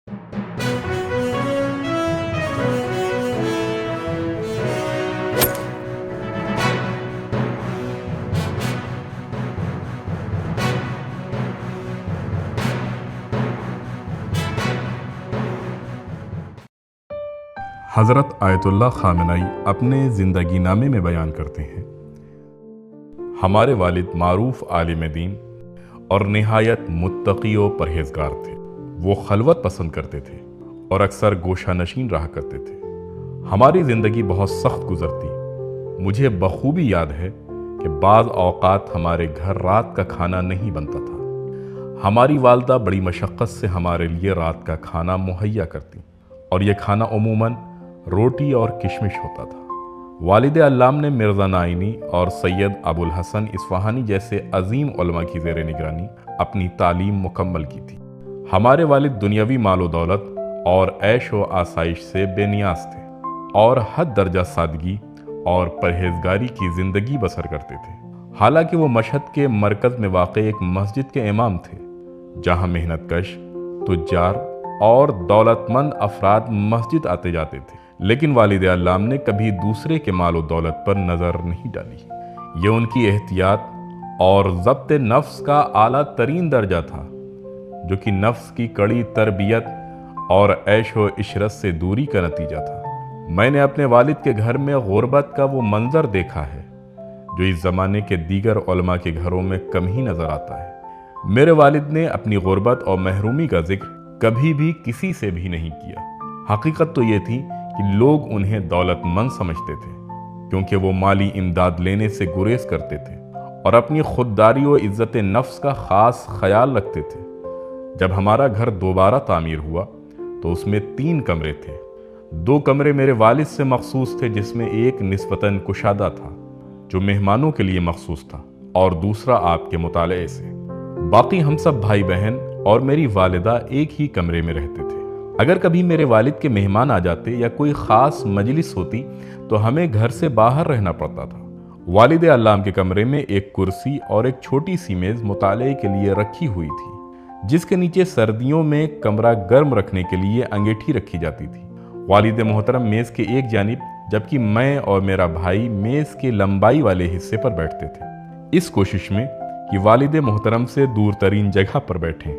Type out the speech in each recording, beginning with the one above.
حضرت آیت اللہ خامنئی اپنے زندگی نامے میں بیان کرتے ہیں، ہمارے والد معروف عالم دین اور نہایت متقی و پرہیزگار تھے۔ وہ خلوت پسند کرتے تھے اور اکثر گوشہ نشین رہا کرتے تھے۔ ہماری زندگی بہت سخت گزرتی۔ مجھے بخوبی یاد ہے کہ بعض اوقات ہمارے گھر رات کا کھانا نہیں بنتا تھا۔ ہماری والدہ بڑی مشقت سے ہمارے لیے رات کا کھانا مہیا کرتی، اور یہ کھانا عموماً روٹی اور کشمش ہوتا تھا۔ والد علام نے مرزا نائینی اور سید ابو الحسن اصفہانی جیسے عظیم علماء کی زیر نگرانی اپنی تعلیم مکمل کی تھی۔ ہمارے والد دنیاوی مال و دولت اور عیش و آسائش سے بے نیاز تھے اور حد درجہ سادگی اور پرہیزگاری کی زندگی بسر کرتے تھے۔ حالانکہ وہ مشہد کے مرکز میں واقع ایک مسجد کے امام تھے، جہاں محنت کش، تجار اور دولت مند افراد مسجد آتے جاتے تھے، لیکن والد علام نے کبھی دوسرے کے مال و دولت پر نظر نہیں ڈالی۔ یہ ان کی احتیاط اور ضبط نفس کا اعلیٰ ترین درجہ تھا، جو کہ نفس کی کڑی تربیت اور عیش و عشرت سے دوری کا نتیجہ تھا۔ میں نے اپنے والد کے گھر میں غربت کا وہ منظر دیکھا ہے جو اس زمانے کے دیگر علماء کے گھروں میں کم ہی نظر آتا ہے۔ میرے والد نے اپنی غربت اور محرومی کا ذکر کبھی بھی کسی سے بھی نہیں کیا۔ حقیقت تو یہ تھی کہ لوگ انہیں دولت مند سمجھتے تھے، کیونکہ وہ مالی امداد لینے سے گریز کرتے تھے اور اپنی خودداری و عزت نفس کا خاص خیال رکھتے تھے۔ جب ہمارا گھر دوبارہ تعمیر ہوا تو اس میں 3 کمرے تھے۔ 2 کمرے میرے والد سے مخصوص تھے، جس میں ایک نسبتاً کشادہ تھا جو مہمانوں کے لیے مخصوص تھا، اور دوسرا آپ کے مطالعے سے۔ باقی ہم سب بھائی بہن اور میری والدہ ایک ہی کمرے میں رہتے تھے۔ اگر کبھی میرے والد کے مہمان آ جاتے یا کوئی خاص مجلس ہوتی تو ہمیں گھر سے باہر رہنا پڑتا تھا۔ والد علام کے کمرے میں ایک کرسی اور ایک چھوٹی سی میز مطالعے کے لیے رکھی ہوئی تھی، جس کے نیچے سردیوں میں کمرہ گرم رکھنے کے لیے انگیٹھی رکھی جاتی تھی۔ والد محترم میز کے ایک جانب، جبکہ میں اور میرا بھائی میز کے لمبائی والے حصے پر بیٹھتے تھے، اس کوشش میں کہ والد محترم سے دور ترین جگہ پر بیٹھیں،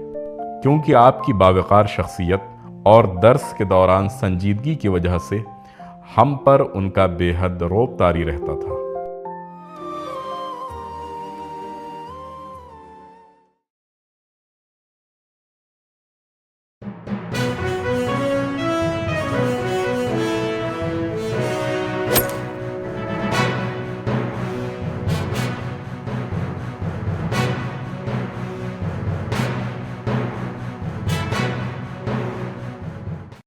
کیونکہ آپ کی باوقار شخصیت اور درس کے دوران سنجیدگی کی وجہ سے ہم پر ان کا بے حد رعب طاری رہتا تھا۔